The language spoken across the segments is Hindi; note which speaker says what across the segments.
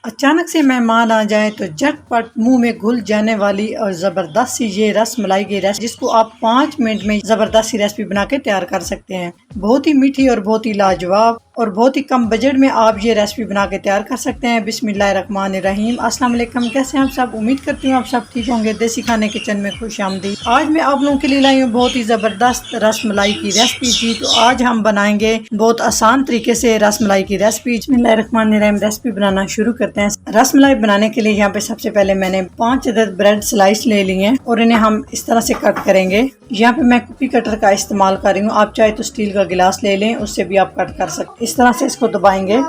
Speaker 1: अचानक से मेहमान आ जाए तो झटपट मुंह में घुल जाने वाली और ज़बरदस्त सी ये रस मलाई की रेसिपी, जिसको आप 5 मिनट में ज़बरदस्त सी रेसिपी बना के तैयार कर सकते हैं। बहुत ही मीठी और बहुत ही लाजवाब और बहुत ही कम बजट में आप ये रेसिपी बना के तैयार कर सकते हैं। बिस्मिल्लाहिर्रहमानिर्रहीम। अस्सलाम वालेकुम, कैसे हैं आप सब? उम्मीद करती हूँ आप सब ठीक होंगे। देसी खाने किचन में खुश आमदीद। आज मैं आप लोगों के लिए लाई हूँ बहुत ही ज़बरदस्त रस मलाई की रेसिपी जी। तो आज हम बनाएंगे बहुत आसान तरीके से रस मलाई की रेसिपी। बिस्मिल्लाहिर्रहमानिर्रहीम। रेसिपी बनाना शुरू करते हैं। रस मलाई बनाने के लिए यहाँ पे सबसे पहले मैंने 5 अदद ब्रेड स्लाइस ले लिए हैं और इन्हें हम इस तरह से कट करेंगे। यहाँ पे मैं कुकी कटर का इस्तेमाल कर रही हूँ, आप चाहे तो स्टील का गिलास ले लें, उससे भी आप कट कर सकते। इस तरह से इसको दबाएंगे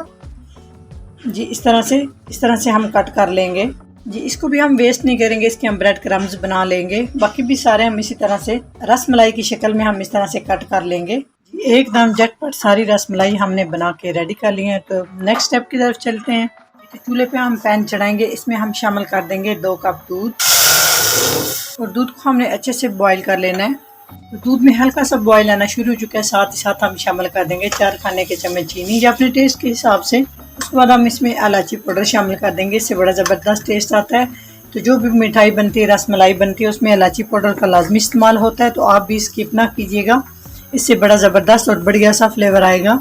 Speaker 1: जी, इस तरह से हम कट कर लेंगे जी। इसको भी हम वेस्ट नहीं करेंगे, इसके हम ब्रेड क्रम्स बना लेंगे। बाकी भी सारे हम इसी तरह से रस मलाई की शक्ल में हम इस तरह से कट कर लेंगे। एकदम झटपट सारी रस मलाई हमने बना के रेडी कर ली है। तो नेक्स्ट स्टेप की तरफ चलते हैं। चूल्हे पे हम पैन चढ़ाएंगे, इसमें हम शामिल कर देंगे 2 कप दूध और दूध को हमने अच्छे से बॉईल कर लेना है। तो दूध में हल्का सा बॉईल आना शुरू हो चुका है, साथ ही साथ हम शामिल कर देंगे 4 खाने के चम्मच चीनी या अपने टेस्ट के हिसाब से। उसके बाद हम इसमें इलायची पाउडर शामिल कर देंगे, इससे बड़ा ज़बरदस्त टेस्ट आता है। तो जो भी मिठाई बनती है, रस मलाई बनती है, उसमें इलायची पाउडर का लाजमी इस्तेमाल होता है, तो आप भी स्किप ना कीजिएगा, इससे बड़ा ज़बरदस्त और बढ़िया सा फ्लेवर आएगा।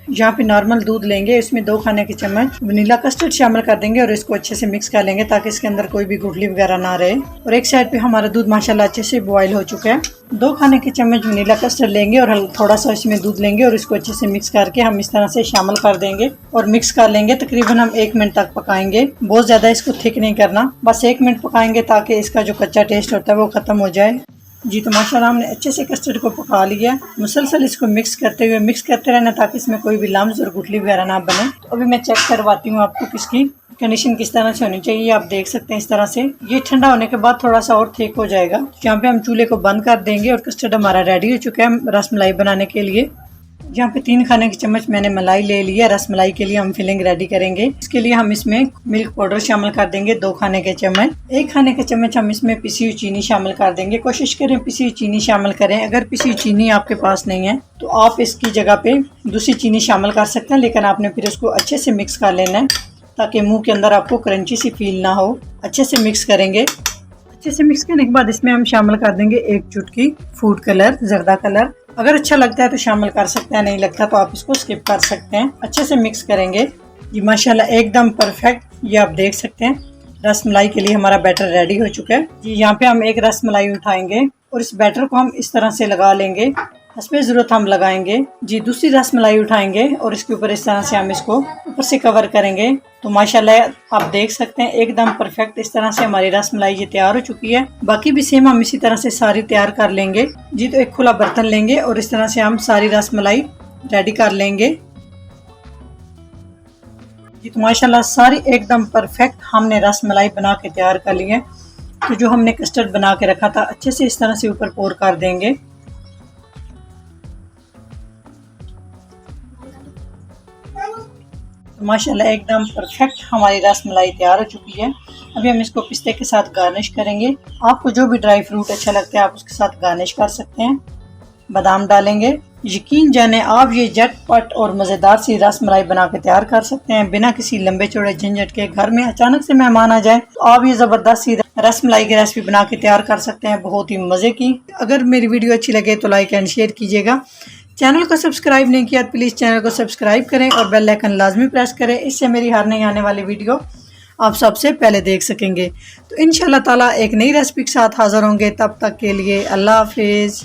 Speaker 1: यहाँ पे नॉर्मल दूध लेंगे, इसमें 2 खाने के चम्मच वनीला कस्टर्ड शामिल कर देंगे और इसको अच्छे से मिक्स कर लेंगे ताकि इसके अंदर कोई भी गुठली वगैरह ना रहे। और एक साइड पे हमारा दूध माशाल्लाह अच्छे से बॉईल हो चुका है। 2 खाने के चम्मच वनीला कस्टर्ड लेंगे और थोड़ा सा इसमें दूध लेंगे और इसको अच्छे से मिक्स करके हम इस तरह से शामिल कर देंगे और मिक्स कर लेंगे। तकरीबन हम 1 मिनट तक पकाएंगे, बहुत ज्यादा इसको थिक नहीं करना, बस 1 मिनट पकाएंगे ताकि इसका जो कच्चा टेस्ट होता है वो खत्म हो जाए जी। तो माशाल्लाह हमने अच्छे से कस्टर्ड को पका लिया। मुसलसल इसको मिक्स करते रहना ताकि इसमें कोई भी लम्स और गुठली वगैरह ना बने। तो अभी मैं चेक करवाती हूँ आपको किसकी कंडीशन किस तरह से होनी चाहिए। आप देख सकते हैं इस तरह से ये ठंडा होने के बाद थोड़ा सा और थिक हो जाएगा। यहाँ पे हम चूल्हे को बंद कर देंगे और कस्टर्ड हमारा रेडी हो चुका है रस मलाई बनाने के लिए। यहाँ पे 3 खाने के चम्मच मैंने मलाई ले लिया। रस मलाई के लिए हम फिलिंग रेडी करेंगे। इसके लिए हम इसमें मिल्क पाउडर शामिल कर देंगे 2 खाने के चम्मच। 1 खाने के चम्मच हम इसमें पिसी हुई चीनी शामिल कर देंगे। कोशिश करें पिसी हुई चीनी शामिल करें। अगर पिसी हुई चीनी आपके पास नहीं है तो आप इसकी जगह पे दूसरी चीनी शामिल कर सकते हैं, लेकिन आपने फिर उसको अच्छे से मिक्स कर लेना है ताकि मुँह के अंदर आपको क्रंची सी फील ना हो। अच्छे से मिक्स करेंगे। अच्छे से मिक्स करने के बाद इसमें हम शामिल कर देंगे 1 चुटकी फूड कलर, जर्दा कलर। अगर अच्छा लगता है तो शामिल कर सकते हैं, नहीं लगता तो आप इसको स्किप कर सकते हैं। अच्छे से मिक्स करेंगे जी। माशाल्लाह एकदम परफेक्ट, ये आप देख सकते हैं रस मलाई के लिए हमारा बैटर रेडी हो चुका है जी। यहाँ पे हम 1 रस मलाई उठाएंगे और इस बैटर को हम इस तरह से लगा लेंगे, हस्बे ज़रूरत हम लगाएंगे जी। दूसरी रस मलाई उठाएंगे और इसके ऊपर इस तरह से हम इसको ऊपर से कवर करेंगे। तो माशाल्लाह आप देख सकते हैं एकदम परफेक्ट इस तरह से हमारी रस मलाई ये तैयार हो चुकी है। बाकी भी सेम हम इसी तरह से सारी तैयार कर लेंगे जी। तो एक खुला बर्तन लेंगे और इस तरह से हम सारी रस मलाई रेडी कर लेंगे जी। तो माशाल्लाह सारी एकदम परफेक्ट हमने रस मलाई बना के तैयार कर ली है। तो जो हमने कस्टर्ड बना के रखा था अच्छे से इस तरह से ऊपर पोर कर देंगे। तो माशाल्लाह एकदम परफेक्ट हमारी रस मलाई तैयार हो चुकी है। अभी हम इसको पिस्ते के साथ गार्निश करेंगे। आपको जो भी ड्राई फ्रूट अच्छा लगता है आप उसके साथ गार्निश कर सकते हैं। बादाम डालेंगे। यकीन जाने आप ये झटपट और मज़ेदार सी रस मलाई बना के तैयार कर सकते हैं बिना किसी लंबे चौड़े झंझट के। घर में अचानक से मेहमान आ जाए तो आप ये ज़बरदस्त सी रस मलाई की रेसिपी बना के तैयार कर सकते हैं, बहुत ही मज़े की। अगर मेरी वीडियो अच्छी लगे तो लाइक एंड शेयर कीजिएगा। चैनल को सब्सक्राइब नहीं किया तो प्लीज़ चैनल को सब्सक्राइब करें और बेल आइकन लाजमी प्रेस करें, इससे मेरी हर नई आने वाली वीडियो आप सबसे पहले देख सकेंगे। तो इंशाल्लाह ताला एक नई रेसिपी के साथ हाज़िर होंगे, तब तक के लिए अल्लाह हाफिज़।